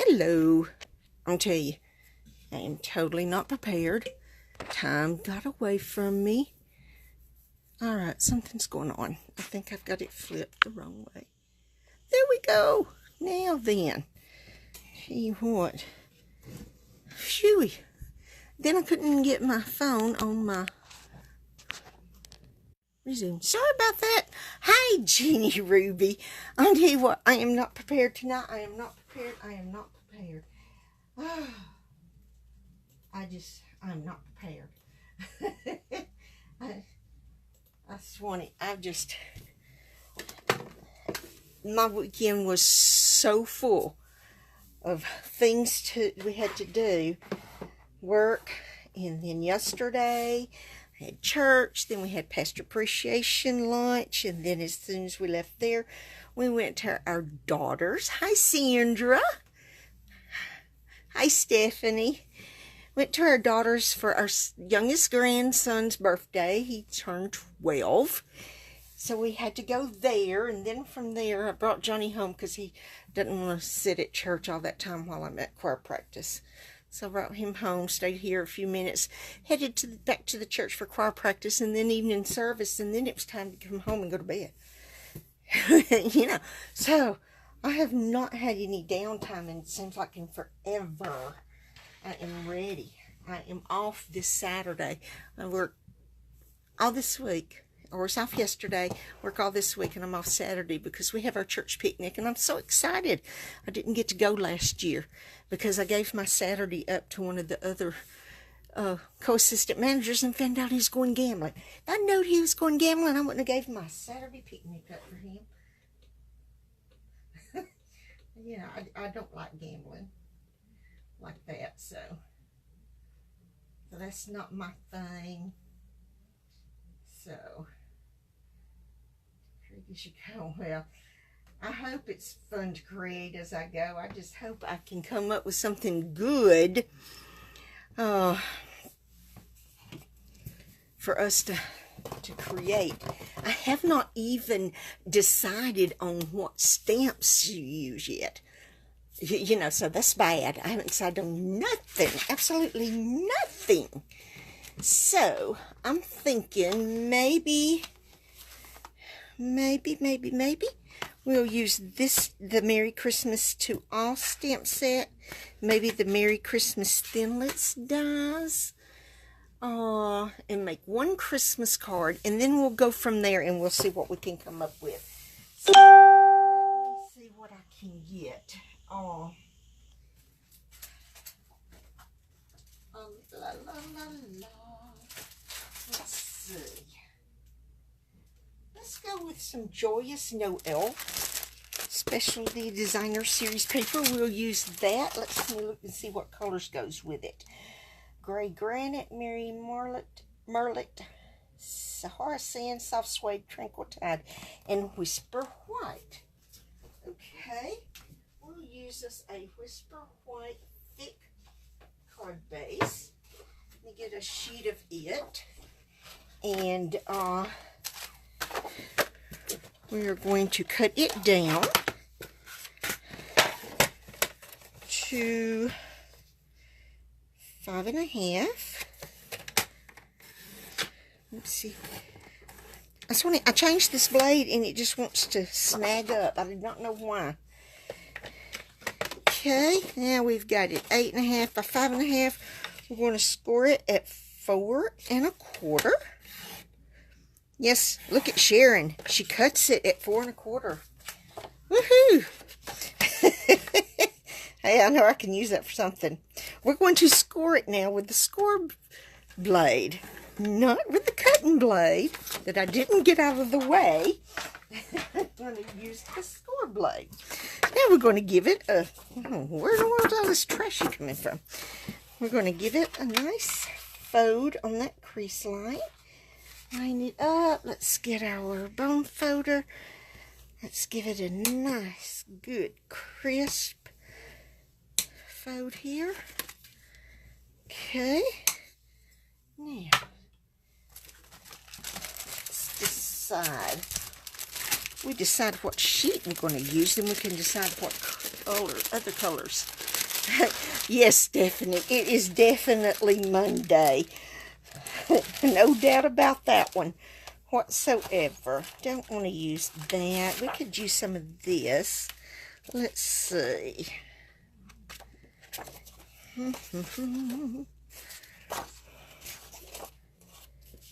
Hello. I'll tell you, I am totally not prepared. Time got away from me. Alright, something's going on. I think I've got it flipped the wrong way. There we go. Now then. Tell you what. Phew. Then I couldn't get my phone on my resume. Sorry about that. Hi, Jeannie Ruby. I'll tell you what, I am not prepared tonight. I am not prepared. I am not prepared. I'm not prepared. I swan it. My weekend was so full of things we had to do. Work, and then yesterday I had church, then we had pastor appreciation lunch, and then as soon as we left there, we went to our daughters. Hi, Sandra. Hi, Stephanie. Went to our daughters for our youngest grandson's birthday. He turned 12. So we had to go there, and then from there I brought Johnny home because he doesn't want to sit at church all that time while I'm at choir practice. So I brought him home, stayed here a few minutes, headed back to the church for choir practice, and then evening service, and then it was time to come home and go to bed. So I have not had any downtime, and it seems like in forever. I am ready. I am off this Saturday. I work all this week. I was off yesterday, work all this week, and I'm off Saturday because we have our church picnic, and I'm so excited. I didn't get to go last year because I gave my Saturday up to one of the other co-assistant managers and found out he was going gambling. If I knowed he was going gambling, I wouldn't have gave my Saturday picnic up for him. I don't like gambling like that, so that's not my thing. So you should go. Well, I hope it's fun to create as I go. I just hope I can come up with something good for us to create. I have not even decided on what stamps you use yet. So that's bad. I haven't decided on nothing. Absolutely nothing. So I'm thinking maybe we'll use the Merry Christmas to All stamp set. Maybe the Merry Christmas Thinlits dies. And make one Christmas card, and then we'll go from there, and we'll see what we can come up with. So, let me see what I can get. Let's see. Let's go with some Joyous Noel Specialty Designer Series paper. We'll use that. Let's look and see what colors goes with it. Gray Granite, Mary Merlet, Sahara Sand, Soft Suede, Tranquil Tide, and Whisper White. Okay, we'll use this a Whisper White thick card base. Let me get a sheet of it, and we are going to cut it down to 5.5. Let's see. I changed this blade and it just wants to snag up. I did not know why. Okay, now we've got it 8.5 by 5.5. We're going to score it at 4.25. Yes, look at Sharon. She cuts it at 4.25. Woohoo! Hey, I know I can use that for something. We're going to score it now with the score blade, not with the cutting blade that I didn't get out of the way. I'm going to use the score blade. Now we're going to give it a, where in the world is all this trashy coming from? We're going to give it a nice fold on that crease line. Line it up. Let's get our bone folder. Let's give it a nice, good, crisp fold here. Okay. Now, let's decide. We decide what sheet we're going to use, then we can decide what color, other colors Yes, Stephanie, it is definitely Monday. No doubt about that one whatsoever. Don't want to use that. We could use some of this. Let's see.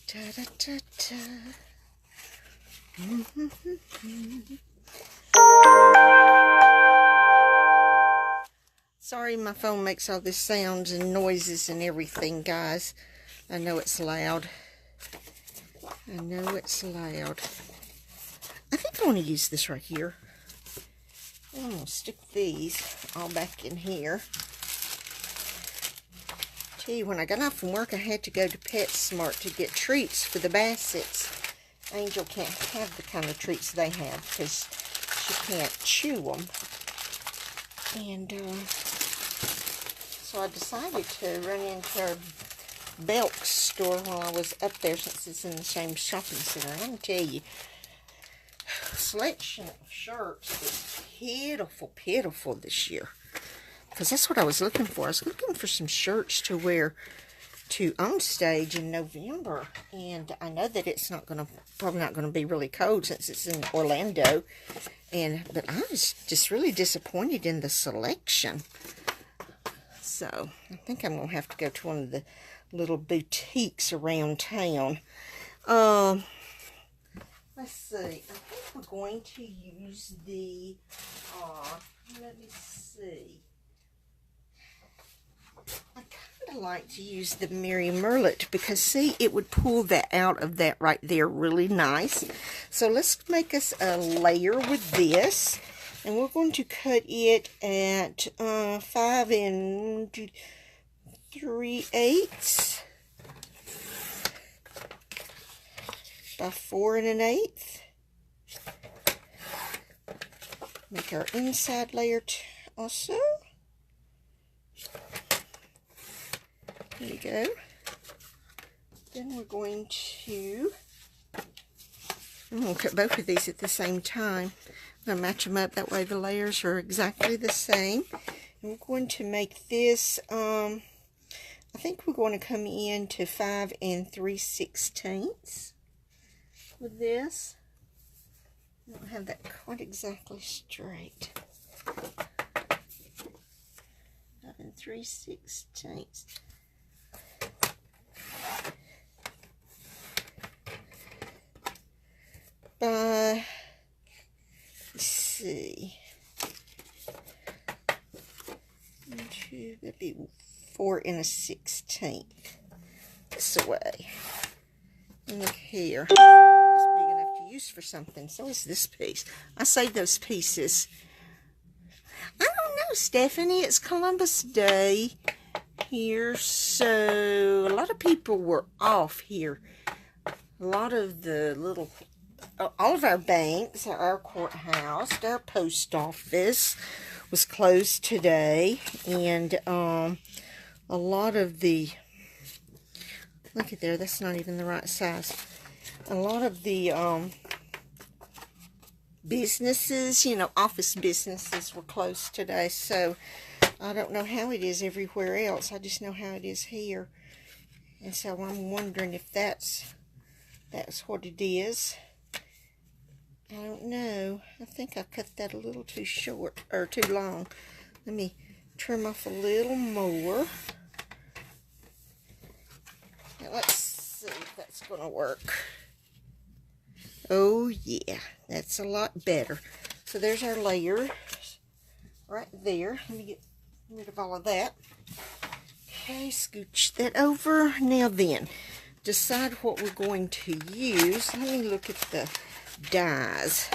Ta-da-ta-ta. Sorry, my phone makes all this sounds and noises and everything, guys. I know it's loud. I know it's loud. I think I want to use this right here. I'm going to stick these all back in here. Tell you, when I got off from work, I had to go to PetSmart to get treats for the Bassets. Angel can't have the kind of treats they have because she can't chew them. And so I decided to run into our Belk's store while I was up there, since it's in the same shopping center. And I'm going to tell you, selection of shirts is pitiful, pitiful this year. Because that's what I was looking for. I was looking for some shirts to wear to on stage in November. And I know that it's probably not going to be really cold since it's in Orlando. But I was just really disappointed in the selection. So I think I'm going to have to go to one of the little boutiques around town. Let's see. I think we're going to use the, let me see. I kind of like to use the Mary Merlot because, see, it would pull that out of that right there really nice. So let's make us a layer with this. And we're going to cut it at 5 3/8 by 4 1/8. Make our inside layer also. There you go. Then we're going to, I'm going to cut both of these at the same time. I'm going to match them up, that way the layers are exactly the same. And we're going to make this, I think we're going to come in to 5 3/16 with this. I don't have that quite exactly straight. 5 3/16. Let's see. 1, 2, that'd be 4 1/16. This way. And look here. It's big enough to use for something. So is this piece. I saved those pieces. I don't know, Stephanie. It's Columbus Day here, so a lot of people were off here. A lot of the little, all of our banks, our courthouse, our post office was closed today, and a lot of the, look at there, that's not even the right size. A lot of the businesses, you know, office businesses were closed today, so I don't know how it is everywhere else. I just know how it is here. And so I'm wondering if that's what it is. I don't know. I think I cut that a little too short, or too long. Let me trim off a little more. Now let's see if that's going to work. Oh yeah, that's a lot better. So there's our layer right there. Let me get rid of all of that. Okay, scooch that over. Now then, decide what we're going to use. Let me look at the dyes.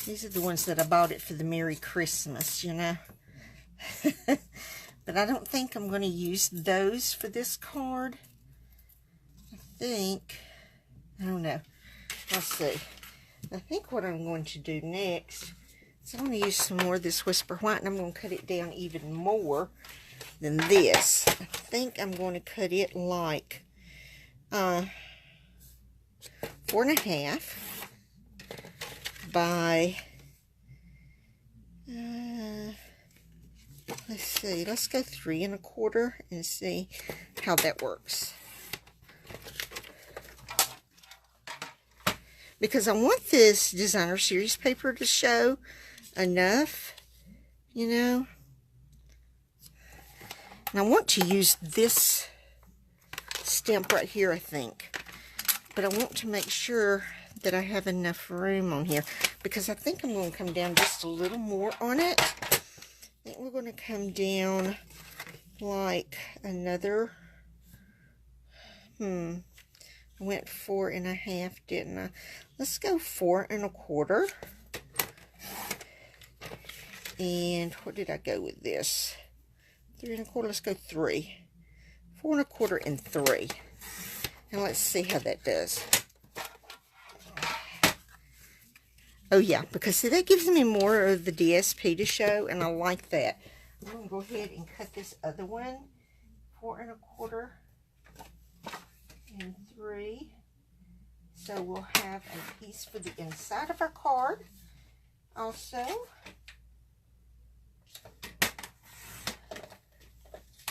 These are the ones that I bought it for the Merry Christmas, you know. But I don't think I'm going to use those for this card. I don't know. Let's see. I think what I'm going to do next is I'm going to use some more of this Whisper White, and I'm going to cut it down even more than this. I think I'm going to cut it like 4 1/2 by, let's see, let's go 3 1/4 and see how that works. Because I want this designer series paper to show enough, you know. And I want to use this stamp right here, I think. But I want to make sure that I have enough room on here, because I think I'm going to come down just a little more on it. I think we're going to come down like another, I went 4 1/2, didn't I? Let's go 4 1/4. And what did I go with this? 3 1/4, let's go 3. 4 1/4 and 3. And let's see how that does. Oh yeah, because see, that gives me more of the DSP to show, and I like that. I'm going to go ahead and cut this other one, 4 1/4 and 3. So we'll have a piece for the inside of our card also.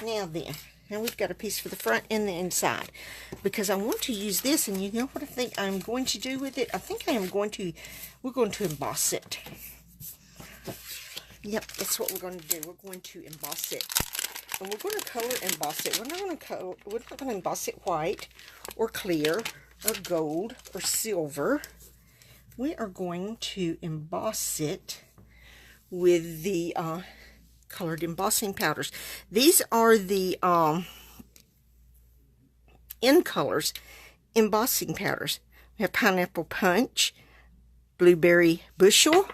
Now then, now we've got a piece for the front and the inside, because I want to use this, and you know what I think I'm going to do with it? I think we're going to emboss it. Yep, that's what we're going to do. We're going to emboss it. And we're going to color emboss it. We're not going to emboss it white or clear or gold or silver. We are going to emboss it with the colored embossing powders. These are the In Colors embossing powders. We have Pineapple Punch, Blueberry Bushel,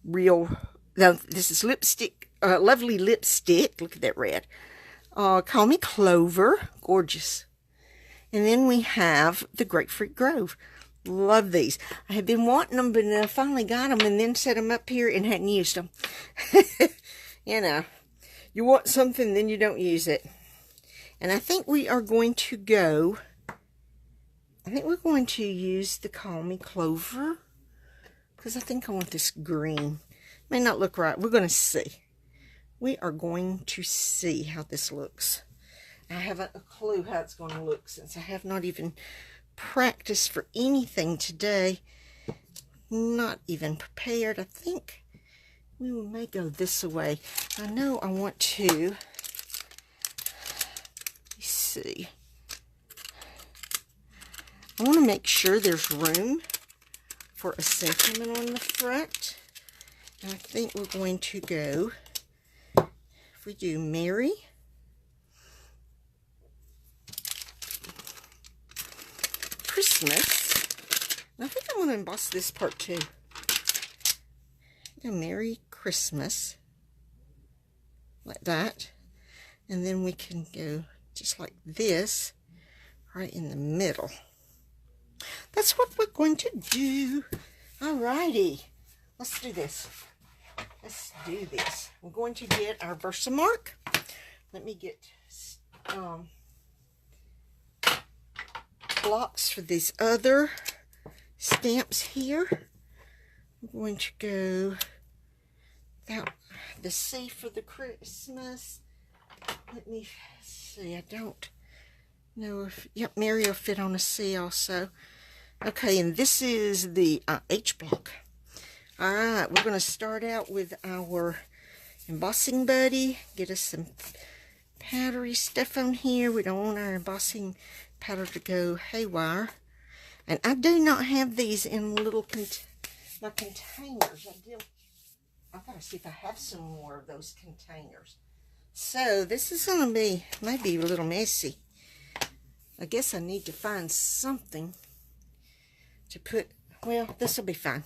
this is lipstick, Lovely Lipstick. Look at that red. Call Me Clover, gorgeous. And then we have the Grapefruit Grove. Love these. I had been wanting them, but I finally got them and then set them up here and hadn't used them. You know, you want something, then you don't use it. And I think we are going to go, I think we're going to use the Call Me Clover, because I think I want this green. May not look right. We're going to see. We are going to see how this looks. I haven't a clue how it's going to look, since I have not even practiced for anything today. Not even prepared. I think we may go this way. I know I want to, let's see, I want to make sure there's room for a sentiment on the front. And I think we're going to go, if we do Merry Christmas, and I think I'm going to emboss this part too. Go Merry Christmas, like that. And then we can go just like this, right in the middle. That's what we're going to do. Alrighty, let's do this. Let's do this. We're going to get our Versamark. Let me get blocks for these other stamps here. I'm going to go without the C for the Christmas. Let me see. I don't know if, yep, Mary will fit on a C also. Okay, and this is the H block. Alright, we're going to start out with our embossing buddy. Get us some powdery stuff on here. We don't want our embossing powder to go haywire. And I do not have these in little my containers. I've got to see if I have some more of those containers. So this is going to be maybe a little messy. I guess I need to find something to put. Well, this will be fine,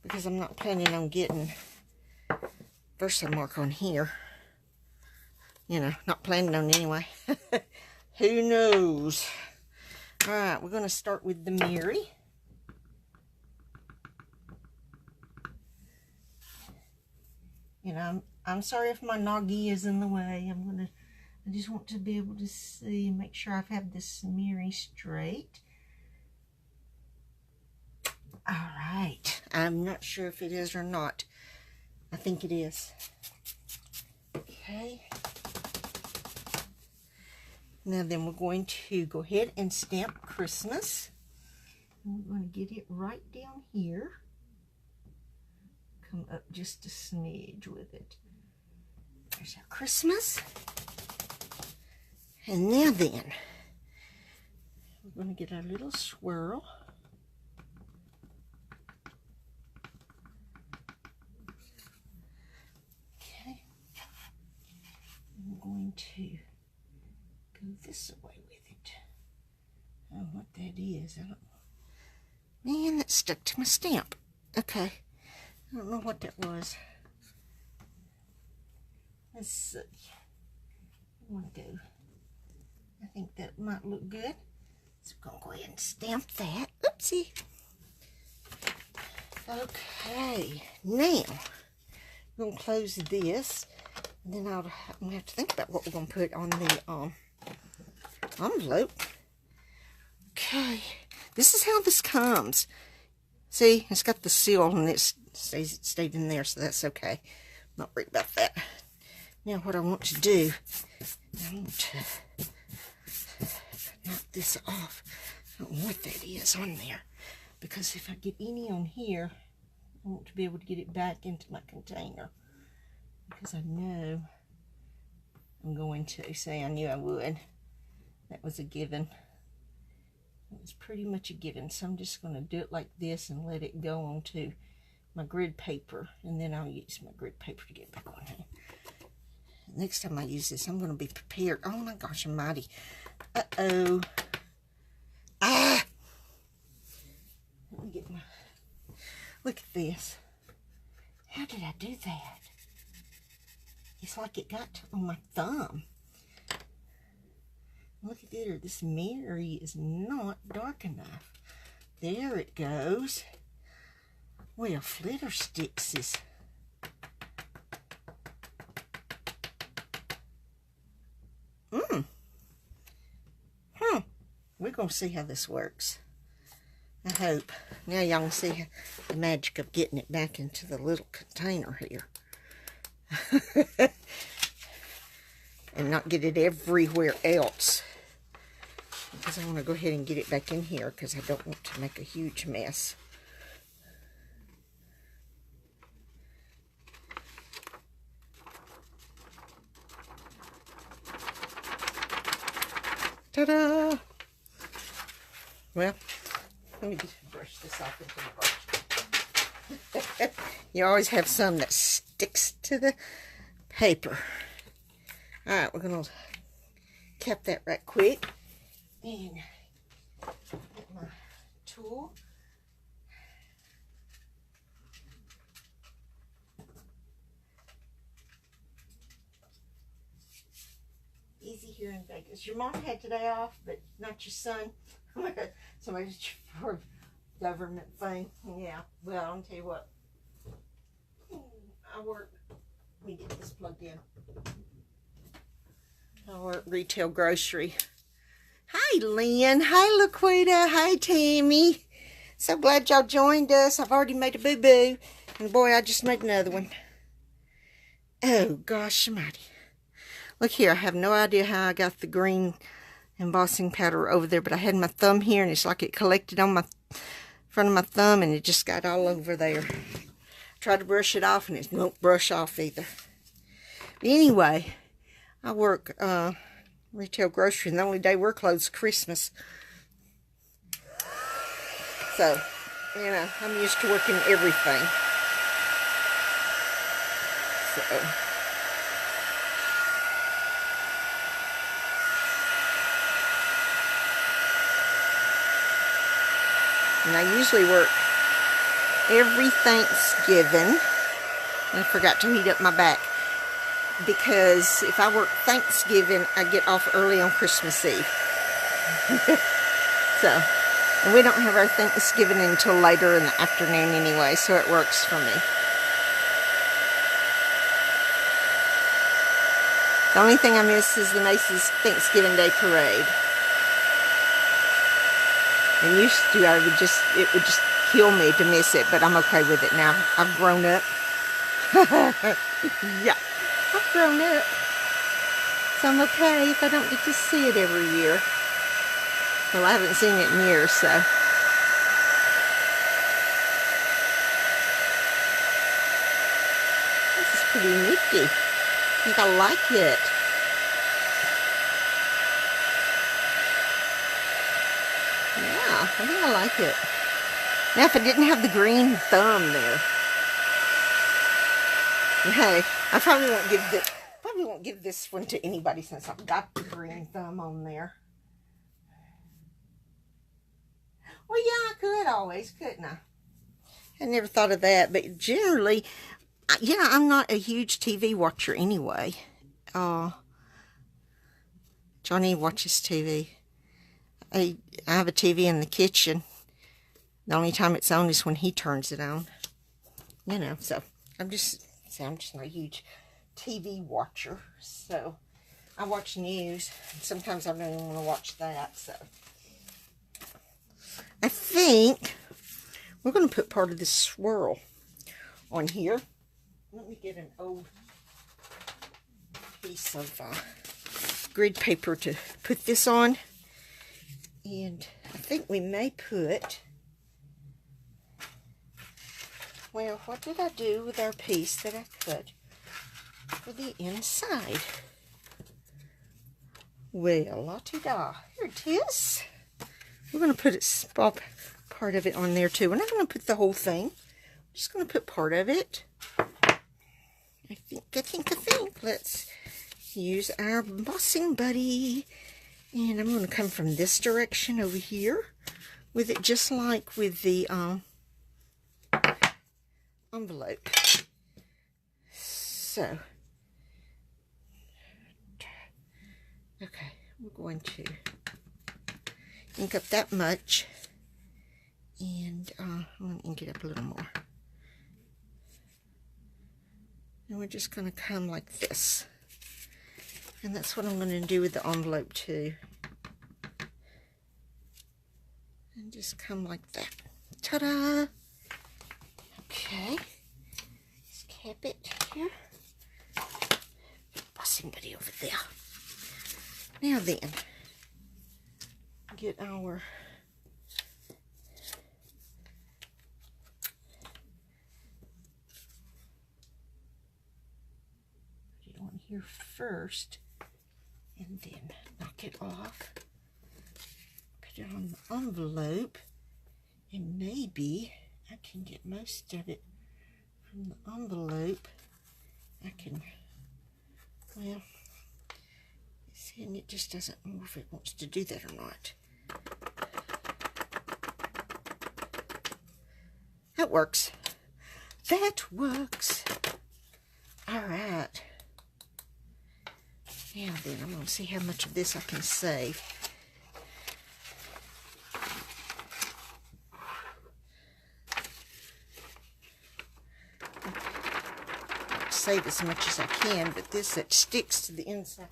because I'm not planning on getting Versamark on here. You know, not planning on anyway. Who knows? Alright, we're going to start with the Mary. You know, I'm sorry if my noggy is in the way. I just want to be able to see and make sure I've had this Mary straight. All right. I'm not sure if it is or not. I think it is. Okay. Now then we're going to go ahead and stamp Christmas. And we're going to get it right down here. Come up just a smidge with it. There's our Christmas. And now then, we're going to get our little swirl. Okay. I'm going to go this way with it. I don't know what that is. I don't. Man, that stuck to my stamp. Okay. I don't know what that was. Let's see. I want to go. I think that might look good. So I'm going to go ahead and stamp that. Oopsie. Okay. Now, I'm going to close this. And then I'm going to have to think about what we're going to put on the envelope. Okay. This is how this comes. See, it's got the seal and it stayed in there, so that's okay. I'm not worried about that. Now what I want to do, I want to knock this off. I don't know what that is on there. Because if I get any on here, I want to be able to get it back into my container. Because I know I'm going to. Say I knew I would. That was a given. It was pretty much a given. So I'm just going to do it like this and let it go onto my grid paper. And then I'll use my grid paper to get back on here. Next time I use this, I'm going to be prepared. Oh my gosh almighty. Uh-oh. Ah! Let me get my... Look at this. How did I do that? It's like it got on my thumb. Look at there. This mirror is not dark enough. There it goes. Well, Flitter Sticks is... We're going to see how this works. I hope. Now y'all can see the magic of getting it back into the little container here. And not get it everywhere else. Because I want to go ahead and get it back in here because I don't want to make a huge mess. Ta-da! Well, let me just brush this off into the brush. You always have some that sticks to the paper. Alright, we're going to cap that right quick. And get my tool. Easy here in Vegas. Your mom had today off, but not your son. Somebody's for government thing. Yeah. Well, I'll tell you what. I work. Let me get this plugged in. I work retail grocery. Hi, Lynn. Hi, Laquita. Hi, Tammy. So glad y'all joined us. I've already made a boo-boo. And boy, I just made another one. Oh, gosh almighty. Look here. I have no idea how I got the green embossing powder over there, but I had my thumb here, and it's like it collected on my front of my thumb, and it just got all over there. I tried to brush it off, and it won't brush off either. But anyway, I work retail grocery, and the only day we're closed is Christmas. So, you know, I'm used to working everything. So... And I usually work every Thanksgiving. And I forgot to heat up my back. Because if I work Thanksgiving, I get off early on Christmas Eve. So, and we don't have our Thanksgiving until later in the afternoon anyway, so it works for me. The only thing I miss is the Macy's Thanksgiving Day Parade. And used to, it would just kill me to miss it, but I'm okay with it now. I've grown up. Yeah, I've grown up. So I'm okay if I don't get to see it every year. Well, I haven't seen it in years, so. This is pretty nifty. I think I like it. Yeah, I think I like it. Now, if I didn't have the green thumb there, hey, I probably won't give this one to anybody since I've got the green thumb on there. Well, yeah, I could always, couldn't I? I never thought of that, but generally, yeah, I'm not a huge TV watcher anyway. Johnny watches TV. I have a TV in the kitchen. The only time it's on is when he turns it on. You know, so I'm just not a huge TV watcher. So I watch news. Sometimes I don't even want to watch that. So I think we're going to put part of this swirl on here. Let me get an old piece of grid paper to put this on. And I think we may put, well, what did I do with our piece that I cut for the inside? Well, la-ti-da. Here it is. We're going to put part of it on there too. We're not going to put the whole thing. I'm just going to put part of it. I think. Let's use our embossing buddy. And I'm going to come from this direction over here with it, just like with the envelope. So, okay, we're going to ink up that much. And I'm going to ink it up a little more. And we're just going to come like this. And that's what I'm going to do with the envelope too. And just come like that. Ta-da! Okay. Let's cap it here. Bossing buddy over there. Now then, get our put it on here first. And then knock it off, put it on the envelope, and maybe I can get most of it from the envelope. I can, well, see, and it just doesn't know if it wants to do that or not. That works. That works. All right. Now then, I'm going to see how much of this I can save. Save as much as I can, but this that sticks to the inside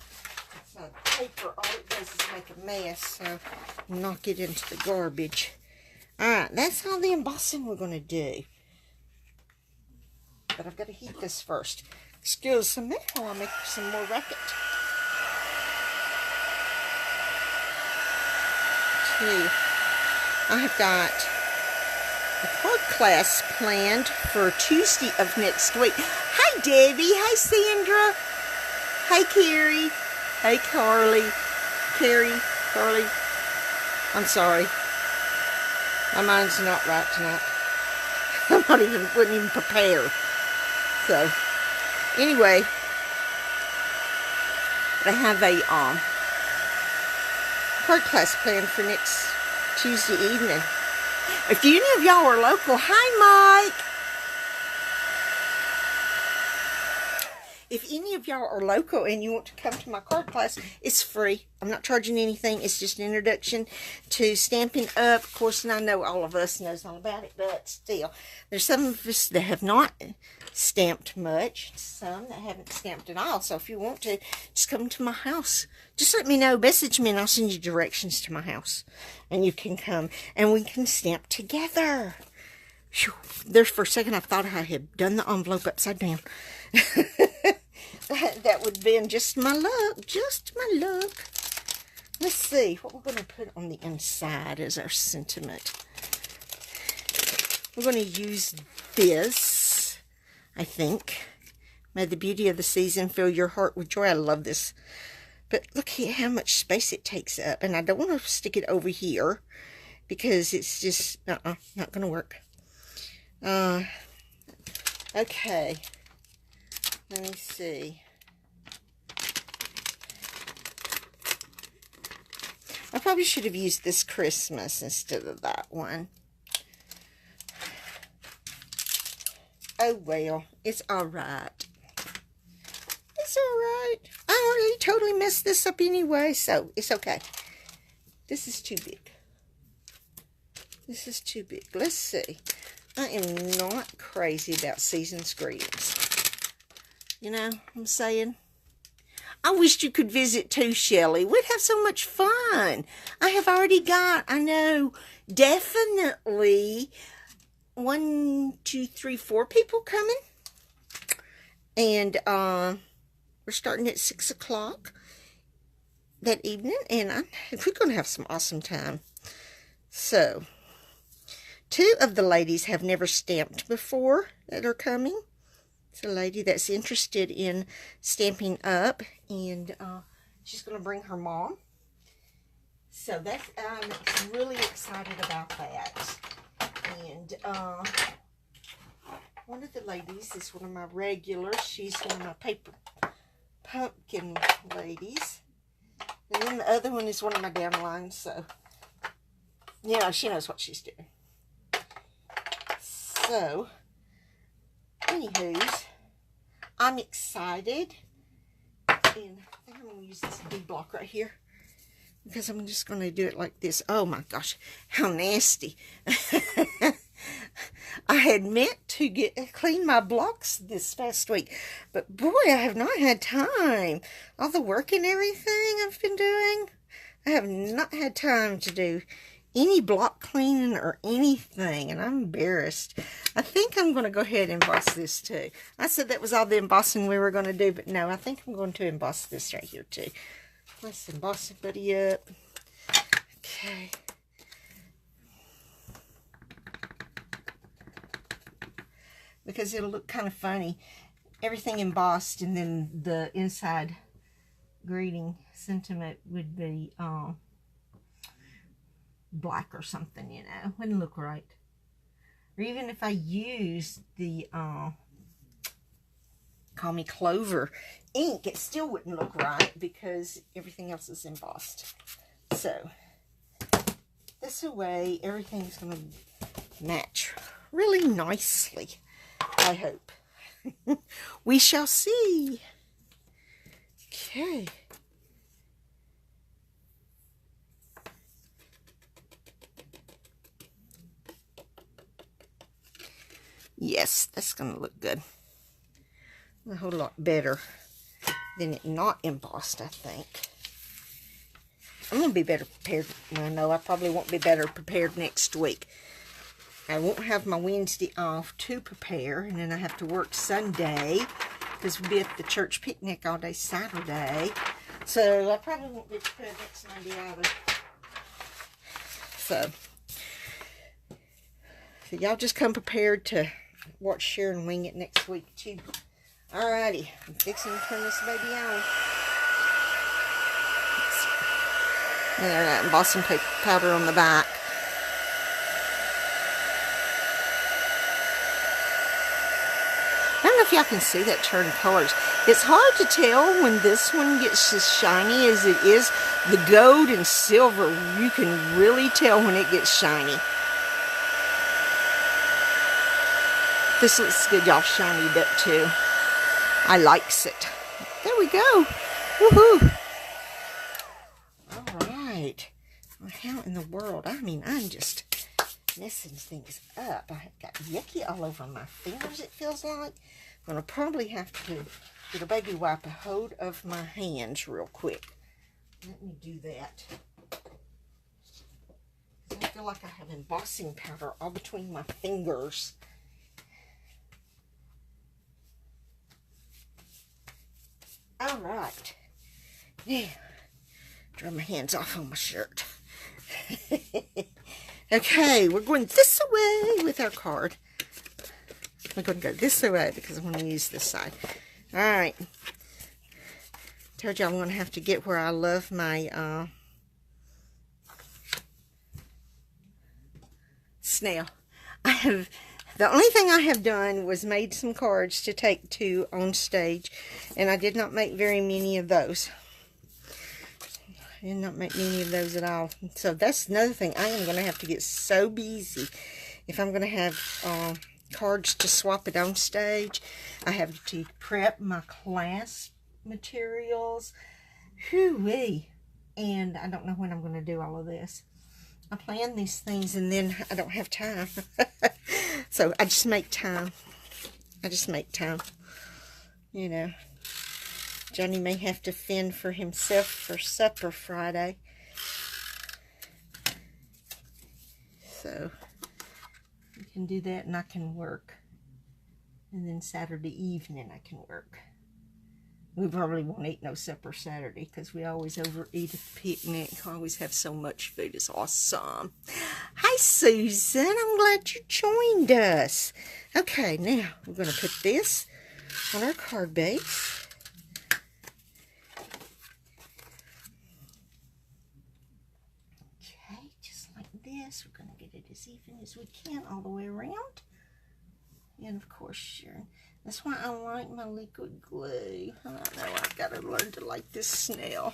paper, all it does is make a mess, so knock it into the garbage. Alright, that's all the embossing we're going to do. But I've got to heat this first. Excuse me while I make some more racket. I have got a card class planned for Tuesday of next week. Hi, Debbie. Hi, Sandra. Hi, Carrie. Hey, Carly. Carly. I'm sorry. My mind's not right tonight. Wouldn't even prepare. So, anyway, I have a card class planned for next Tuesday evening. If any of y'all are local, hi, Mike. If any of y'all are local and you want to come to my card class, it's free. I'm not charging anything. It's just an introduction to Stampin' Up. Of course, and I know all of us knows all about it, but still. There's some of us that have not stamped much. Some that haven't stamped at all. So if you want to, just come to my house. Just let me know. Message me and I'll send you directions to my house. And you can come and we can stamp together. Whew. There for a second I thought I had done the envelope upside down. That would have been just my luck. Just my luck. Let's see what we're going to put on the inside as our sentiment. We're going to use this, I think. May the beauty of the season fill your heart with joy. I love this. But look at how much space it takes up. And I don't want to stick it over here because it's just not going to work. Okay. Let me see. I probably should have used this Christmas instead of that one. Oh well, it's alright. It's alright. I already totally messed this up anyway, so it's okay. This is too big. This is too big. Let's see. I am not crazy about season's greetings. You know what I'm saying? I wished you could visit too, Shelley. We'd have so much fun. I have already got, I know, definitely 1, 2, 3, 4 people coming. And we're starting at 6 o'clock that evening. And we're going to have some awesome time. So, 2 of the ladies have never stamped before that are coming. It's a lady that's interested in Stampin' Up, and she's going to bring her mom. So that's, I'm really excited about that. And one of the ladies is one of my regulars. She's one of my paper pumpkin ladies. And then the other one is one of my downlines. So, yeah, she knows what she's doing. So, anywho's, I'm excited, and I think I'm going to use this big block right here, because I'm just going to do it like this. Oh my gosh, how nasty. I had meant to clean my blocks this past week, but boy, I have not had time. All the work and everything I've been doing, I have not had time to do any block cleaning or anything, and I'm embarrassed. I think I'm going to go ahead and emboss this too. I said that was all the embossing we were going to do, but no, I think I'm going to emboss this right here too. Let's emboss it, buddy, up. Okay. Because it'll look kind of funny. Everything embossed, and then the inside greeting sentiment would be black or something, you know. Wouldn't look right. Or even if I use the Call Me Clover ink, it still wouldn't look right because everything else is embossed. So this way everything's going to match really nicely, I hope. We shall see. Okay. Yes, that's going to look good. A whole lot better than it not embossed, I think. I'm going to be better prepared. Well, no, I probably won't be better prepared next week. I won't have my Wednesday off to prepare, and then I have to work Sunday because we'll be at the church picnic all day Saturday. So I probably won't be prepared next Monday either. So y'all just come prepared to watch Sharon wing it next week too. Alrighty, I'm fixing to turn this baby on. And there's that embossing paper powder on the back. I don't know if y'all can see that turn colors. It's hard to tell when this one gets as shiny as it is. The gold and silver, you can really tell when it gets shiny. This looks good, y'all, shinied up too. I likes it. There we go. Woohoo! Alright. Well, how in the world? I mean, I'm just messing things up. I got yucky all over my fingers, it feels like. I'm going to probably have to get a baby wipe a hold of my hands real quick. Let me do that. I've feel like I have embossing powder all between my fingers. All right. Now, dry my hands off on my shirt. Okay, we're going this way with our card. I'm going to go this way because I'm going to use this side. All right. Told you I'm going to have to get where I love my snail. The only thing I have done was made some cards to take to on stage, and I did not make very many of those. I did not make many of those at all. So that's another thing. I am going to have to get so busy if I'm going to have cards to swap it on stage. I have to prep my class materials. Whoo-wee. And I don't know when I'm going to do all of this. I plan these things and then I don't have time. So I just make time. You know. Johnny may have to fend for himself for supper Friday. So we can do that and I can work. And then Saturday evening I can work. We probably won't eat no supper Saturday because we always overeat at the picnic. We always have so much food. It's awesome. Hi, Susan. I'm glad you joined us. Okay, now we're going to put this on our card base. Okay, just like this. We're going to get it as even as we can all the way around. And, of course, Sharon. That's why I like my liquid glue. I know I've got to learn to like this snail.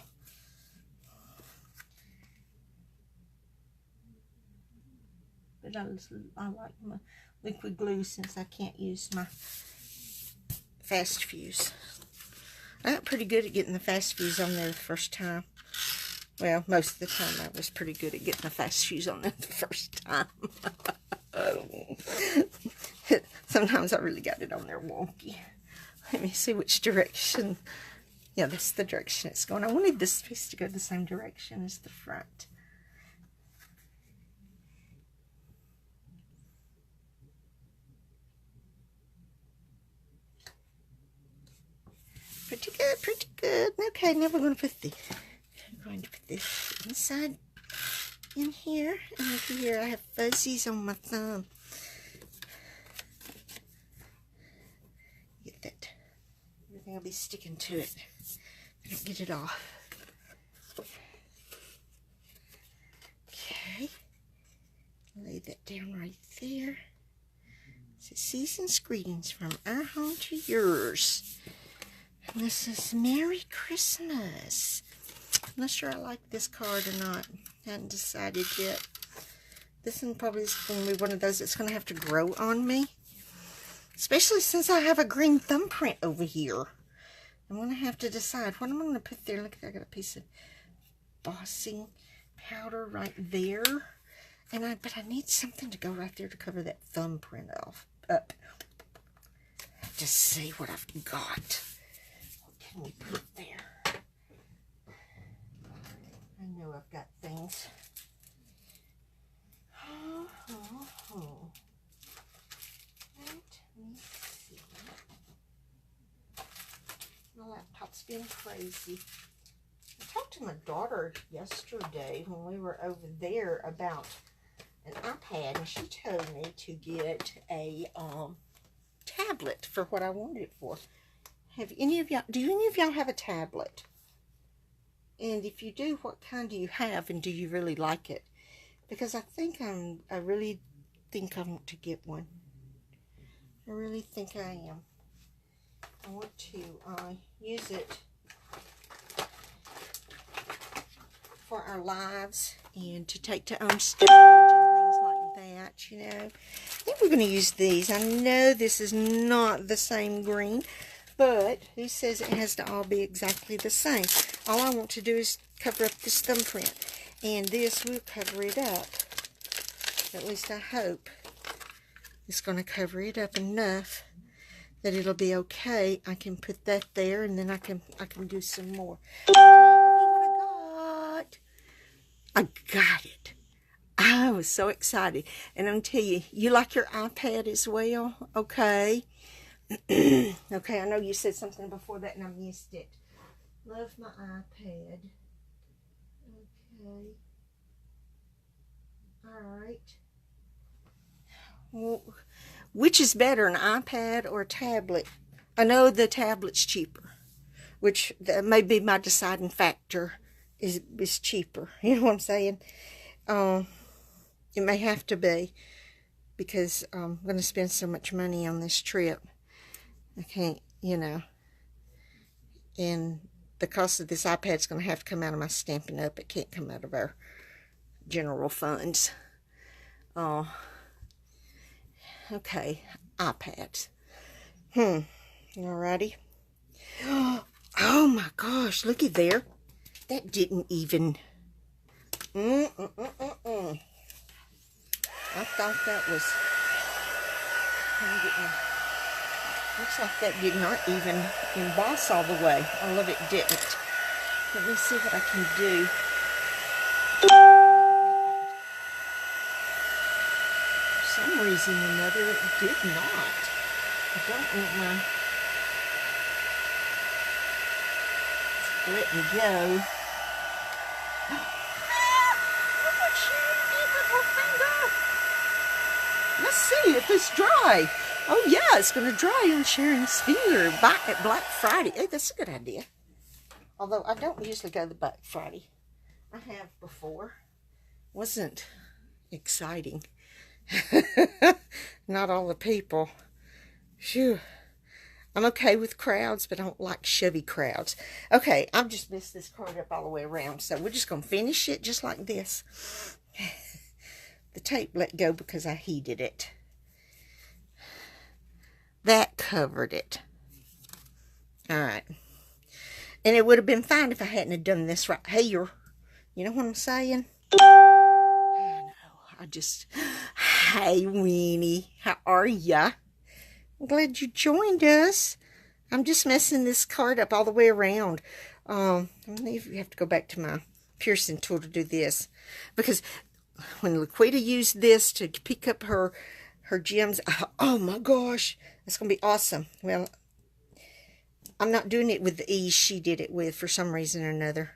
But I like my liquid glue since I can't use my fast fuse. I got pretty good at getting the fast fuse on there the first time. Well, most of the time I was pretty good at getting the fast fuse on there the first time. Sometimes I really got it on there wonky. Let me see which direction. Yeah, that's the direction it's going. I wanted this piece to go the same direction as the front. Pretty good, pretty good. Okay, now we're going to put this inside in here. And over here I have fuzzies on my thumb. Get that. Everything will be sticking to it. I don't get it off. Okay. Lay that down right there. It says, season's greetings from our home to yours. And this is Merry Christmas. I'm not sure I like this card or not. I haven't decided yet. This one probably is going to be one of those that's going to have to grow on me. Especially since I have a green thumbprint over here. I'm going to have to decide what I'm going to put there. Look, I got a piece of embossing powder right there. But I need something to go right there to cover that thumbprint up. Just see what I've got. What can we put there? I know I've got things. Let me see. My laptop's been crazy. I talked to my daughter yesterday when we were over there about an iPad, and she told me to get a tablet for what I wanted it for. Do any of y'all have a tablet? And if you do, what kind do you have, and do you really like it? Because I really think I want to get one. I really think I am. I want to use it for our lives and to take to on stage and things like that, you know. I think we're going to use these. I know this is not the same green, but who says it has to all be exactly the same? All I want to do is cover up this thumbprint, and this will cover it up. At least I hope it's going to cover it up enough that it'll be okay. I can put that there, and then I can do some more. Look what I got. I got it. I was so excited. And I'm going to tell you, you like your iPad as well? Okay. Okay, I know you said something before that and I missed it. Love my iPad. Okay. Alright. Well, which is better, an iPad or a tablet? I know the tablet's cheaper, which that may be my deciding factor, is cheaper. You know what I'm saying? It may have to be, because I'm going to spend so much money on this trip. I can't, you know. And the cost of this iPad is going to have to come out of my Stampin' Up. It can't come out of our general funds. Okay, iPads. Alrighty. Oh my gosh, looky there. That didn't even... I thought that was... Looks like that did not even emboss all the way. Although it didn't. Let me see what I can do. For some reason or another, it did not. I don't want my... Let me go. Look what she did with her finger. Let's see if it's dry. Oh yeah, it's going to dry on Sharon's finger at Black Friday. Hey, that's a good idea. Although I don't usually go to Black Friday. I have before. Wasn't exciting. Not all the people. Phew. I'm okay with crowds, but I don't like chevy crowds. Okay, I've just messed this card up all the way around, so we're just going to finish it just like this. The tape let go because I heated it. That covered it. Alright. And it would have been fine if I hadn't have done this right here. You know what I'm saying? I know. Hey, Weenie. How are ya? I'm glad you joined us. I'm just messing this card up all the way around. I believe you have to go back to my piercing tool to do this. Because when Laquita used this to pick up her gems, oh my gosh, that's going to be awesome. Well, I'm not doing it with the ease she did it with for some reason or another.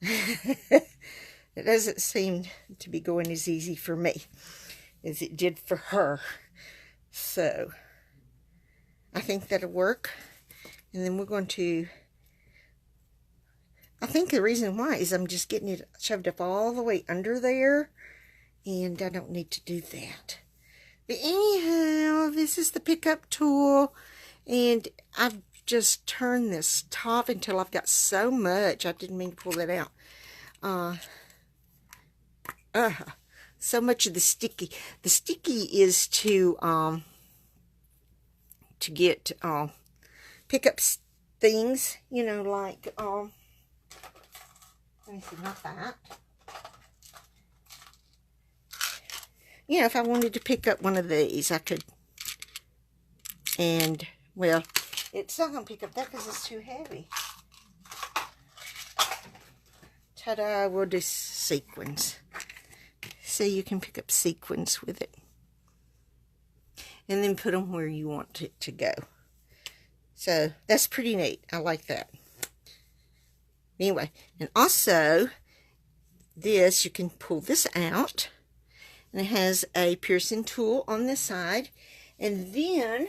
It doesn't seem to be going as easy for me as it did for her. So... I think that'll work. And then we're going to... I think the reason why is I'm just getting it shoved up all the way under there. And I don't need to do that. But anyhow, this is the pickup tool. And I've just turned this top until I've got so much. I didn't mean to pull that out. So much of the sticky. The sticky is to get pick up things, you know, like let me see, not that. Yeah, if I wanted to pick up one of these, I could. And well, it's not gonna pick up that because it's too heavy. Ta-da! We'll do sequins. So you can pick up sequins with it. And then put them where you want it to go. So, that's pretty neat. I like that. Anyway, and also, this, you can pull this out. And it has a piercing tool on this side. And then,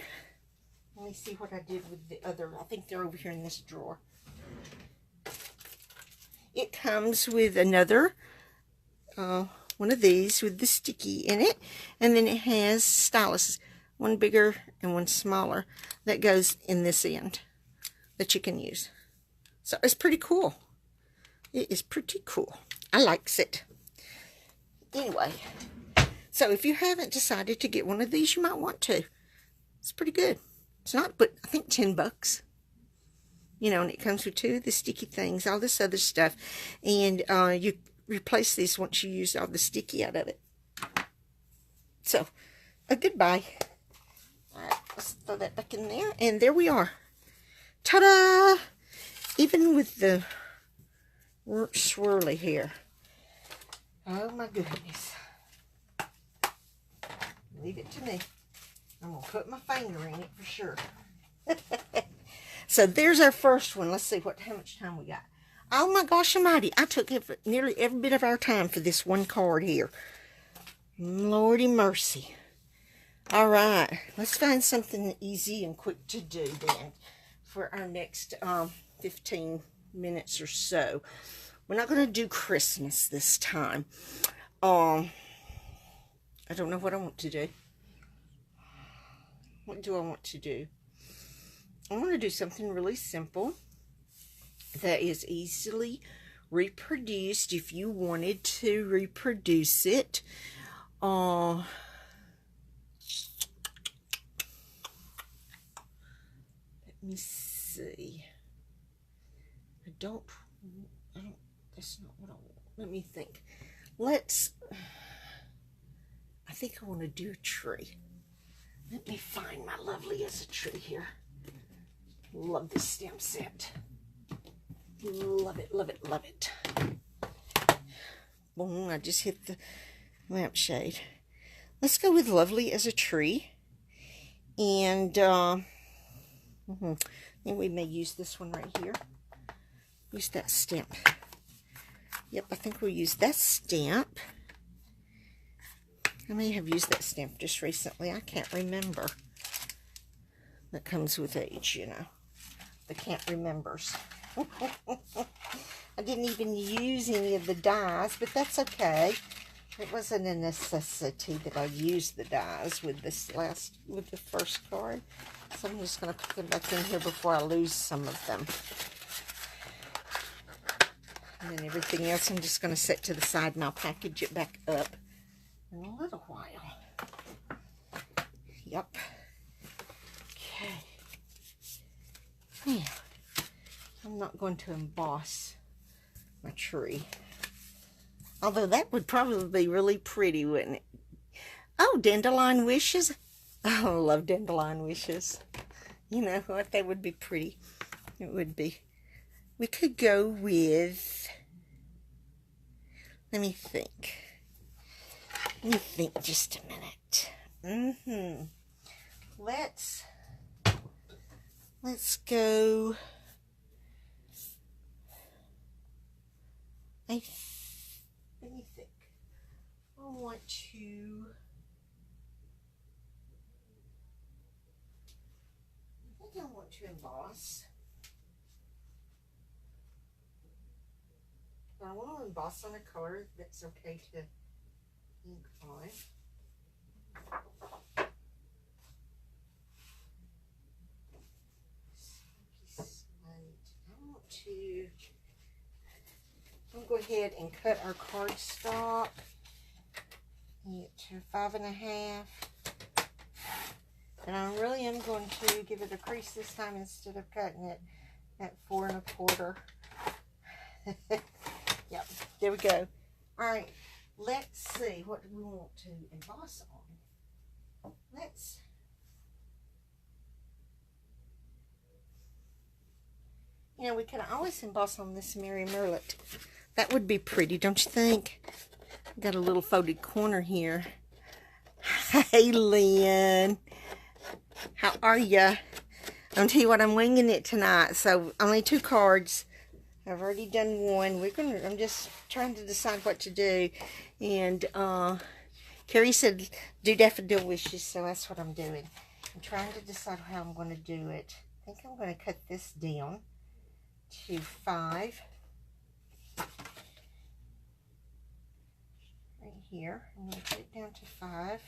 let me see what I did with the other. I think they're over here in this drawer. It comes with another one of these with the sticky in it. And then it has styluses. One bigger and one smaller that goes in this end that you can use. So it's pretty cool. It is pretty cool. I likes it. Anyway, so if you haven't decided to get one of these, you might want to. It's pretty good. It's not, but I think $10. You know, and it comes with two of the sticky things, all this other stuff. And you replace this once you use all the sticky out of it. So, goodbye. Alright, let's throw that back in there. And there we are. Ta-da! Even with the swirly hair. Oh my goodness. Leave it to me. I'm going to put my finger in it for sure. So there's our first one. Let's see how much time we got. Oh my gosh almighty. I took nearly every bit of our time for this one card here. Lordy mercy. All right. Let's find something easy and quick to do then for our next 15 minutes or so. We're not going to do Christmas this time. I don't know what I want to do. What do I want to do? I want to do something really simple that is easily reproduced if you wanted to reproduce it. Let me see. That's not what I want. Let me think. I think I want to do a tree. Let me find my lovely as a tree here. Love this stem set. Love it, love it, love it. Boom, I just hit the lampshade. Let's go with lovely as a tree. And then we may use this one right here. Use that stamp. Yep, I think we'll use that stamp. I may have used that stamp just recently. I can't remember. That comes with age, you know. The can't remembers. I didn't even use any of the dies, but that's okay. It wasn't a necessity that I use the dies with the first card. So I'm just going to put them back in here before I lose some of them. And then everything else I'm just going to set to the side, and I'll package it back up in a little while. Yep. Okay. Now, I'm not going to emboss my tree. Although that would probably be really pretty, wouldn't it? Oh, Dandelion Wishes. Oh, I love Dandelion Wishes. You know what? That would be pretty. It would be. We could go with... Let me think. Let me think just a minute. Let's go. Let me think. I want to. I think I want to emboss. But I want to emboss on a color that's okay to ink on. I'm going to go ahead and cut our cardstock to 5.5. And I really am going to give it a crease this time instead of cutting it at 4 1/4. Yep, there we go. All right, let's see what we want to emboss on. You know, we could always emboss on this Merry Merlet. That would be pretty, don't you think? Got a little folded corner here. Hey, Lynn. How are ya? I'll tell you what, I'm winging it tonight. So, only 2 cards. I've already done one. I'm just trying to decide what to do. And, Carrie said, do Daffodil Wishes, so that's what I'm doing. I'm trying to decide how I'm going to do it. I think I'm going to cut this down to 5. Right here. I'm going to put it down to 5.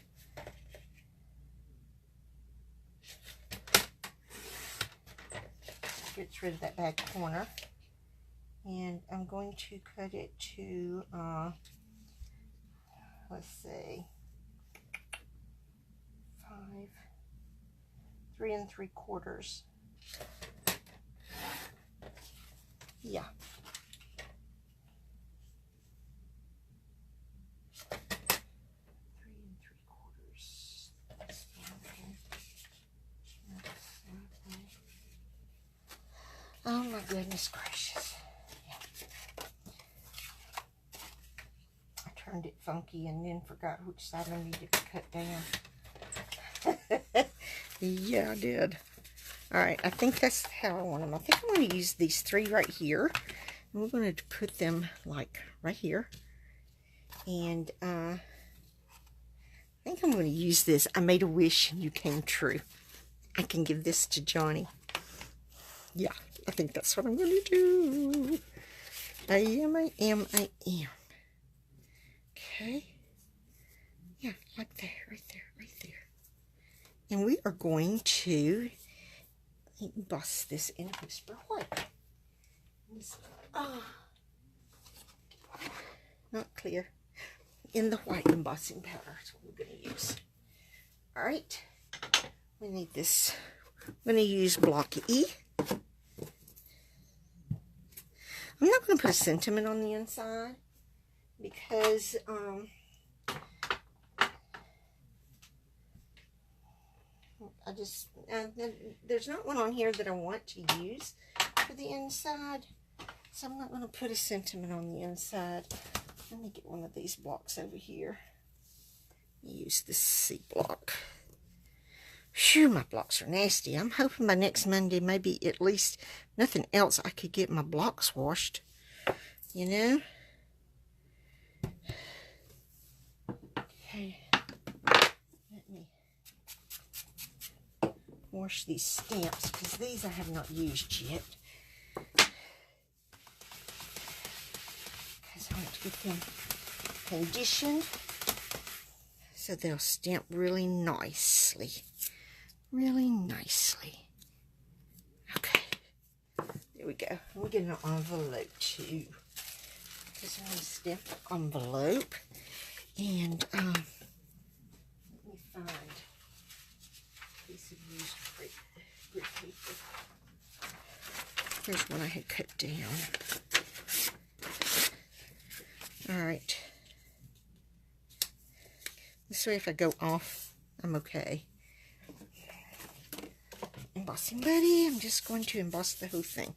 Gets rid of that back corner. And I'm going to cut it to, let's see, 3 3/4. Yeah. 3 3/4. Oh my goodness gracious. I turned it funky and then forgot which side I needed to cut down. Yeah, I did. Alright, I think that's how I want them. I think I'm going to use these 3 right here. And we're going to put them like right here. And I think I'm going to use this. I made a wish and you came true. I can give this to Johnny. Yeah, I think that's what I'm going to do. I am. Okay. Yeah, like that, right there. And we are going to emboss this in Whisper White. Not clear. In the white embossing powder is what we're going to use. Alright. We need this. I'm going to use block E. I'm not going to put a sentiment on the inside because there's not one on here that I want to use for the inside, so I'm not going to put a sentiment on the inside. Let me get one of these blocks over here. Use this C block. Phew, my blocks are nasty. I'm hoping by next Monday, maybe at least nothing else, I could get my blocks washed. You know? Okay. Let me wash these stamps, because these I have not used yet. Because I want to get them conditioned so they'll stamp really nicely. Really nicely. Okay. There we go. We'll get an envelope too. Because I'm going to stamp the envelope. And let me find a piece of used grit paper. Here's one I had cut down. Alright. This way if I go off, I'm okay. Embossing buddy, I'm just going to emboss the whole thing.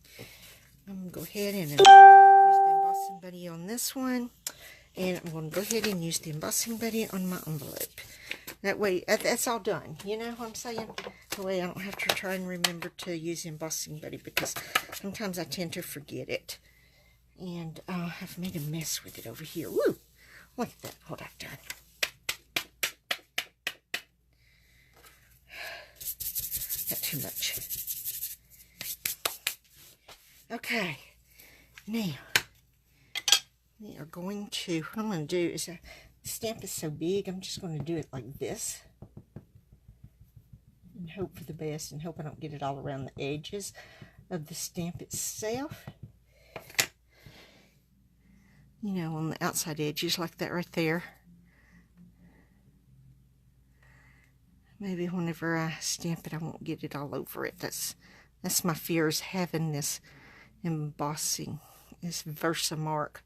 I'm going to go ahead and use the embossing buddy on this one. And I'm going to go ahead and use the embossing buddy on my envelope. That way, that's all done. You know what I'm saying? That way I don't have to try and remember to use the embossing buddy, because sometimes I tend to forget it. And I've made a mess with it over here. Woo! Look at that, what I've done. Not too much. Okay. Now, we are going to, what I'm going to do is, the stamp is so big, I'm just going to do it like this. And hope for the best, and hope I don't get it all around the edges of the stamp itself. You know, on the outside edges like that right there. Maybe whenever I stamp it, I won't get it all over it. That's my fear, is having this embossing, this Versamark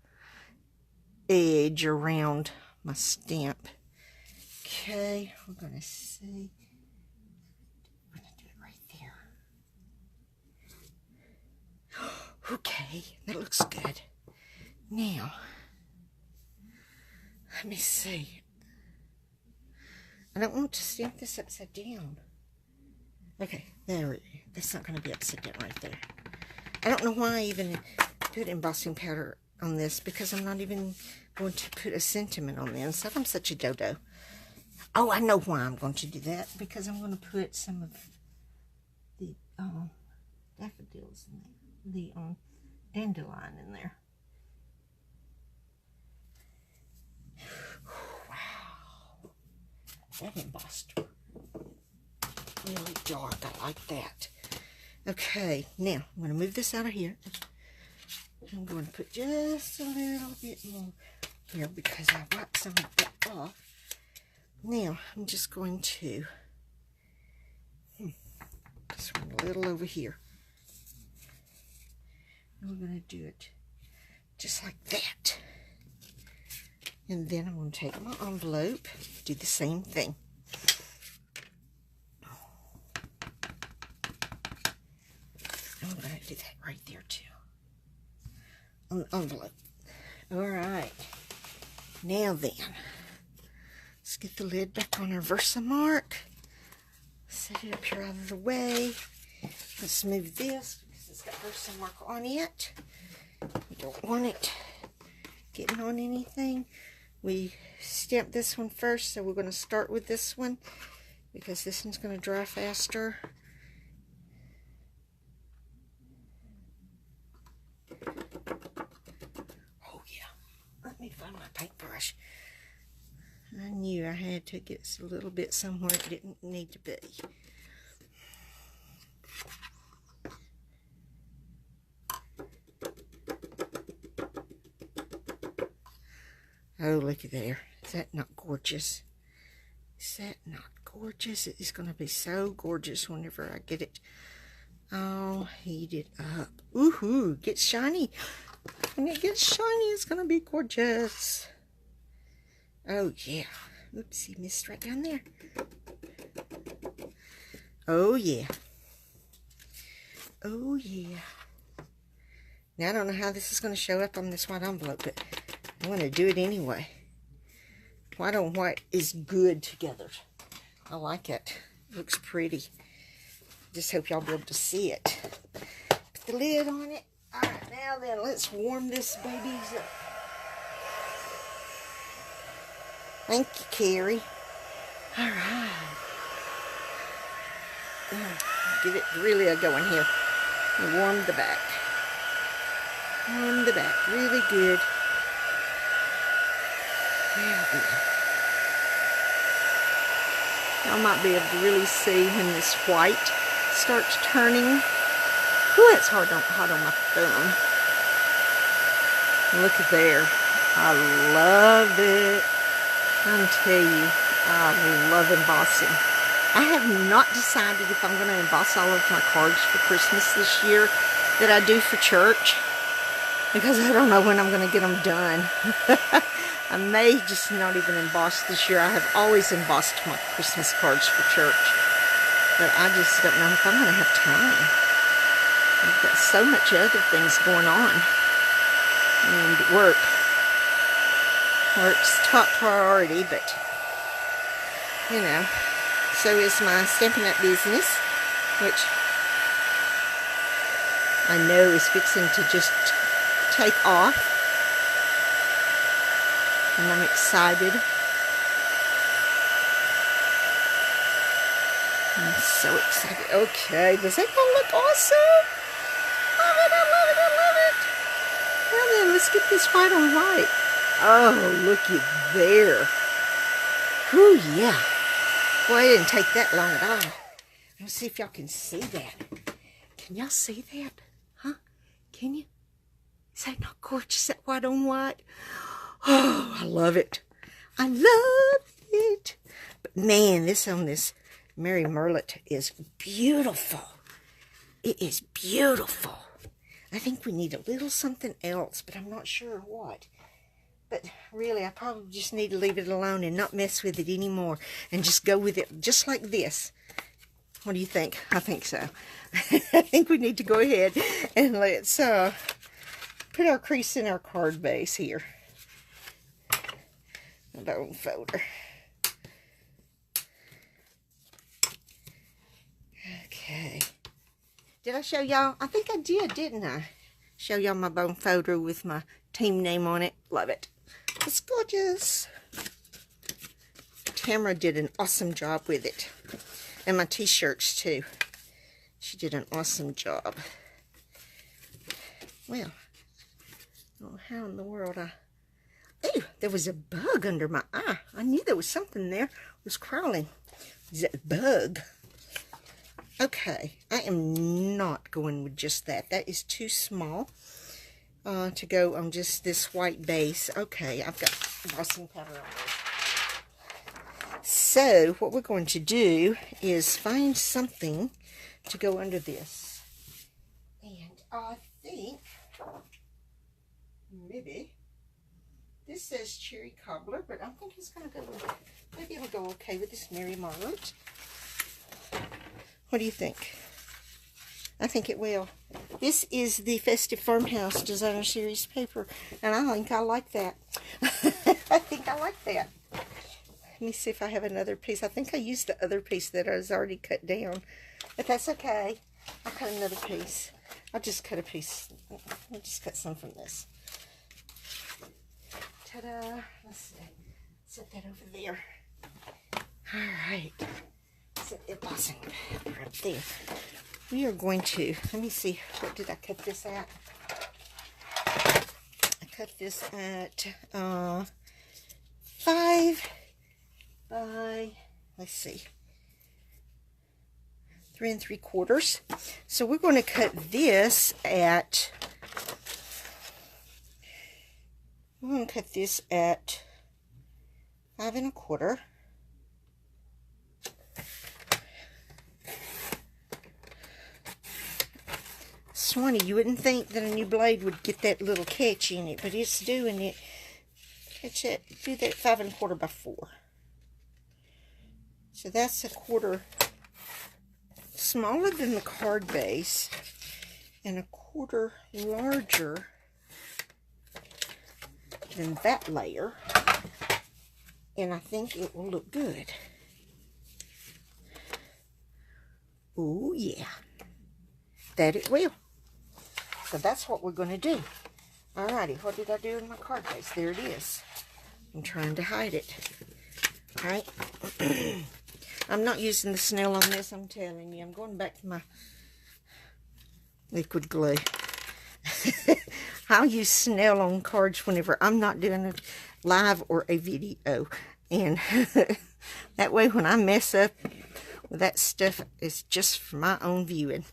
edge around my stamp. Okay, we're going to see. We're going to do it right there. Okay, that looks good. Now, let me see. I don't want to stamp this upside down. Okay, there. That's not going to be upside down right there. I don't know why I even put embossing powder on this, because I'm not even going to put a sentiment on the inside. I'm such a dodo. Oh, I know why I'm going to do that. Because I'm going to put some of the daffodils in there. The dandelion in there. That embossed really dark. I like that. Okay, now I'm going to move this out of here. I'm going to put just a little bit more here because I wiped some of that off. Now I'm just going to just one a little over here. And we're going to do it just like that. And then I'm going to take my envelope, do the same thing. I'm going to do that right there too. On the envelope. Alright. Now then, let's get the lid back on our Versamark. set it up here out of the way. Let's move this because it's got some mark on it. We don't want it getting on anything. We stamped this one first, so we're going to start with this one because this one's going to dry faster. Oh yeah, let me find my paintbrush. I knew I had to get a little bit somewhere it didn't need to be. Oh, look at there. Is that not gorgeous? Is that not gorgeous? It is going to be so gorgeous whenever I get it all heated up. Ooh, gets shiny. When it gets shiny, it's going to be gorgeous. Oh, yeah. Oopsie, missed right down there. Oh, yeah. Oh, yeah. Now, I don't know how this is going to show up on this white envelope, but I want to do it anyway. White on white is good together. I like it. It looks pretty. Just hope y'all be able to see it. Put the lid on it. Alright, now then, let's warm this baby up. Thank you, Carrie. Alright. Get it really going here. And warm the back. Warm the back really good. Y'all might be able to really see when this white starts turning. Ooh, it's hot on my thumb. Look at there. I love it. I'm telling you, I love embossing. I have not decided if I'm going to emboss all of my cards for Christmas this year that I do for church, because I don't know when I'm going to get them done. I may just not even emboss this year. I have always embossed my Christmas cards for church, but I just don't know if I'm going to have time. I've got so much other things going on, and work's top priority, but you know, so is my Stampin' Up! Business, which I know is fixing to just take off. And I'm excited. I'm so excited. Okay, does that look awesome? Love it, I love it, I love it. Now then, let's get this white on white. Oh, looky there. Whew, yeah. Boy, it didn't take that long at all. Let's see if y'all can see that. Can y'all see that? Huh? Can you? Is that not gorgeous, that white on white? Oh, I love it. I love it. But man, this on this Mary Merlot is beautiful. It is beautiful. I think we need a little something else, but I'm not sure what. But really, I probably just need to leave it alone and not mess with it anymore. And just go with it just like this. What do you think? I think so. I think we need to go ahead and let's put our crease in our card base here. A bone folder. Okay. Did I show y'all? I think I did, didn't I? Show y'all my bone folder with my team name on it. Love it. It's gorgeous. Tamara did an awesome job with it. And my t-shirts too. She did an awesome job. Well, oh, how in the world Ooh, there was a bug under my eye. I knew there was something there. It was crawling. Is that a bug? Okay, I am not going with just that. That is too small to go on just this white base. Okay, I've got embossing powder on this. So, what we're going to do is find something to go under this. And I think maybe this says cherry cobbler, but I think it's going to go with, maybe it'll go okay with this Mary Margaret. What do you think? I think it will. This is the Festive Farmhouse Designer Series paper, and I think I like that. I think I like that. Let me see if I have another piece. I think I used the other piece that I was already cut down. But that's okay. I'll cut another piece. I'll just cut a piece. I'll just cut some from this. Ta-da. Let's see. Set that over there. Alright. Set the embossing paper up there. We are going to, let me see, what did I cut this at? I cut this at 5 by, let's see, 3 3/4. So we're going to cut this at, we're going to cut this at 5 1/4. Swanee, you wouldn't think that a new blade would get that little catch in it, but it's doing it. Catch it, do that 5 1/4 by 4. So that's 1/4 smaller than the card base and 1/4 larger than that layer. And I think it will look good. Oh yeah, that it will. So that's what we're going to do. Alrighty, what did I do in my card base? There it is. I'm trying to hide it. Alright. I'm not using the snail on this, I'm telling you. I'm going back to my liquid glue. I'll use snail on cards whenever I'm not doing a live or a video. And that way when I mess up with that stuff, it's just for my own viewing.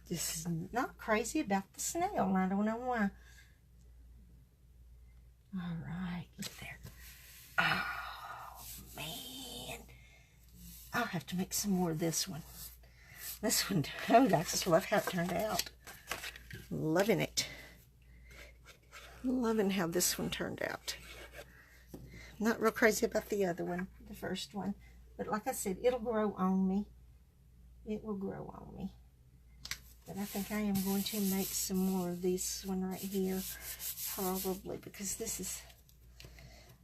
This is not crazy about the snail. I don't know why. Alright, look there. Oh, man. I'll have to make some more of this one. This one, oh, I just love how it turned out. Loving it. Loving how this one turned out. Not real crazy about the other one, the first one. But like I said, it'll grow on me. It will grow on me. But I think I am going to make some more of this one right here. Probably because this is...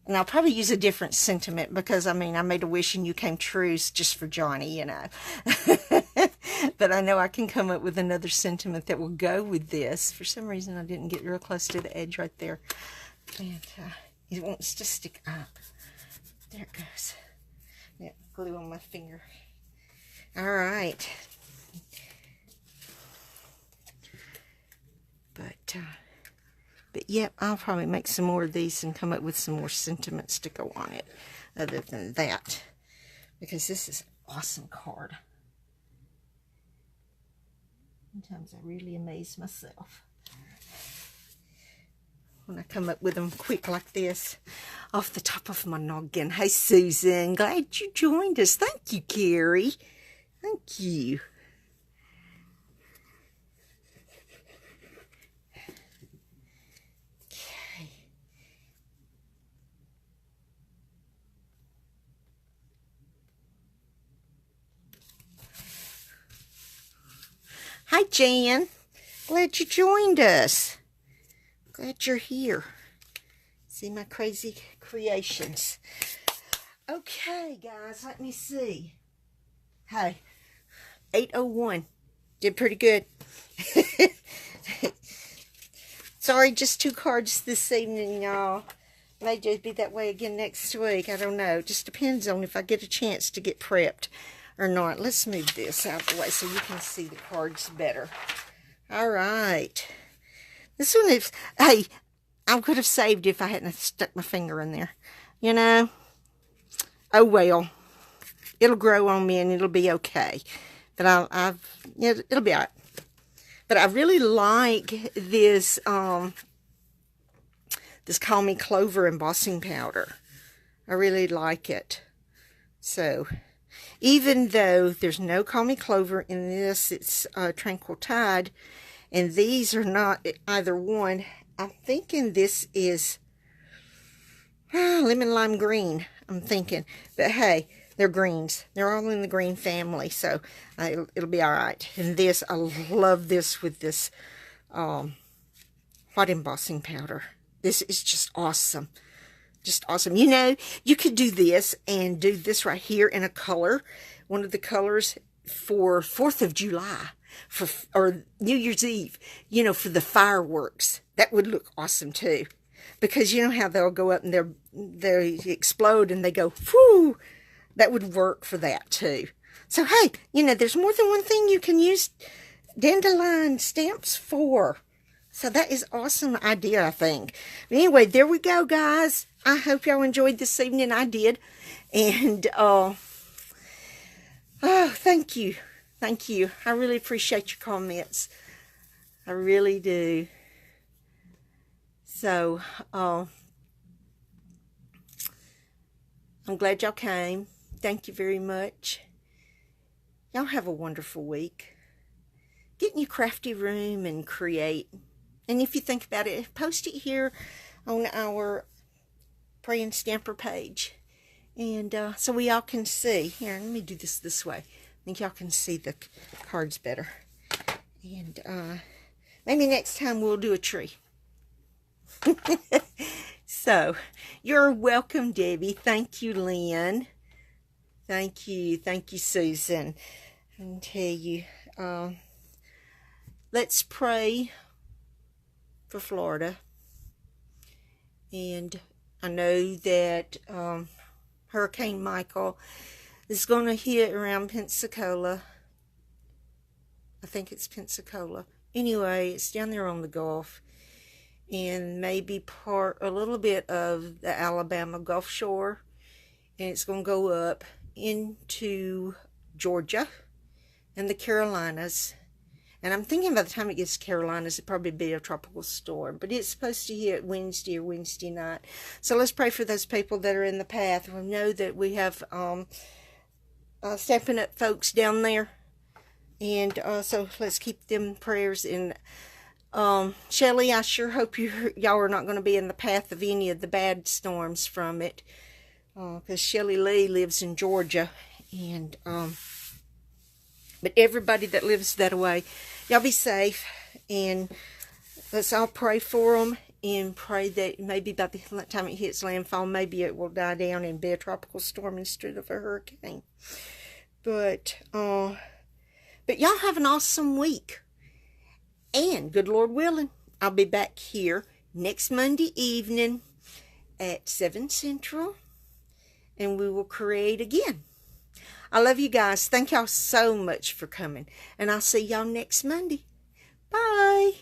And I'll probably use a different sentiment because, I mean, I made a wish and you came true just for Johnny, you know. But I know I can come up with another sentiment that will go with this. For some reason, I didn't get real close to the edge right there. And it wants to stick up. There it goes. Yeah, glue on my finger. All right. But yeah, I'll probably make some more of these and come up with some more sentiments to go on it other than that. Because this is an awesome card. Sometimes I really amaze myself when I come up with them quick like this off the top of my noggin. Hey, Susan, glad you joined us. Thank you, Carrie. Thank you. Okay. Hi, Jan. Glad you joined us. Glad you're here. See my crazy creations. Okay, guys, let me see. Hey, 8:01. Did pretty good. Sorry, just 2 cards this evening, y'all. May just be that way again next week. I don't know. Just depends on if I get a chance to get prepped or not. Let's move this out of the way so you can see the cards better. All right. This one is, hey, I could have saved if I hadn't stuck my finger in there. You know? Oh, well. It'll grow on me and it'll be okay. But it'll be all right. But I really like this, this Call Me Clover embossing powder. I really like it. So, even though there's no Call Me Clover in this, it's Tranquil Tide, and these are not either one. I'm thinking this is lemon lime green, I'm thinking. But hey, they're greens. They're all in the green family, so it'll be all right. And this, I love this with this white embossing powder. This is just awesome. Just awesome. You know, you could do this and do this right here in a color. One of the colors for 4th of July or New Year's Eve, you know, for the fireworks. That would look awesome too. Because you know how they'll go up and they explode and they go, whoo! That would work for that too. So, hey, you know, there's more than one thing you can use dandelion stamps for. So that is an awesome idea, I think. But anyway, there we go, guys. I hope y'all enjoyed this evening. I did. And, oh, thank you. Thank you. I really appreciate your comments. I really do. So, I'm glad y'all came. Thank you very much. Y'all have a wonderful week. Get in your crafty room and create. And if you think about it, post it here on our Praying Stamper page. And so we all can see. Here, let me do this way. I think y'all can see the cards better. And maybe next time we'll do a tree. So, you're welcome, Debbie. Thank you, Lynn. Thank you, Susan. I tell you, let's pray for Florida. And I know that Hurricane Michael is going to hit around Pensacola. I think it's Pensacola. Anyway, it's down there on the Gulf. And maybe a little bit of the Alabama Gulf Shore. And it's going to go up into Georgia and the Carolinas. And I'm thinking by the time it gets to Carolinas, it'll probably be a tropical storm. But it's supposed to hit Wednesday or Wednesday night. So let's pray for those people that are in the path. We know that we have Stampin' Up folks down there. And so let's keep them prayers in. Shelley, I sure hope y'all are not going to be in the path of any of the bad storms from it. Because Shelley Lee lives in Georgia. And, but everybody that lives that way, y'all be safe. And let's all pray for them. And pray that maybe by the time it hits landfall, maybe it will die down and be a tropical storm instead of a hurricane. But y'all have an awesome week. And, good Lord willing, I'll be back here next Monday evening at 7 Central. And we will create again. I love you guys. Thank y'all so much for coming. And I'll see y'all next Monday. Bye.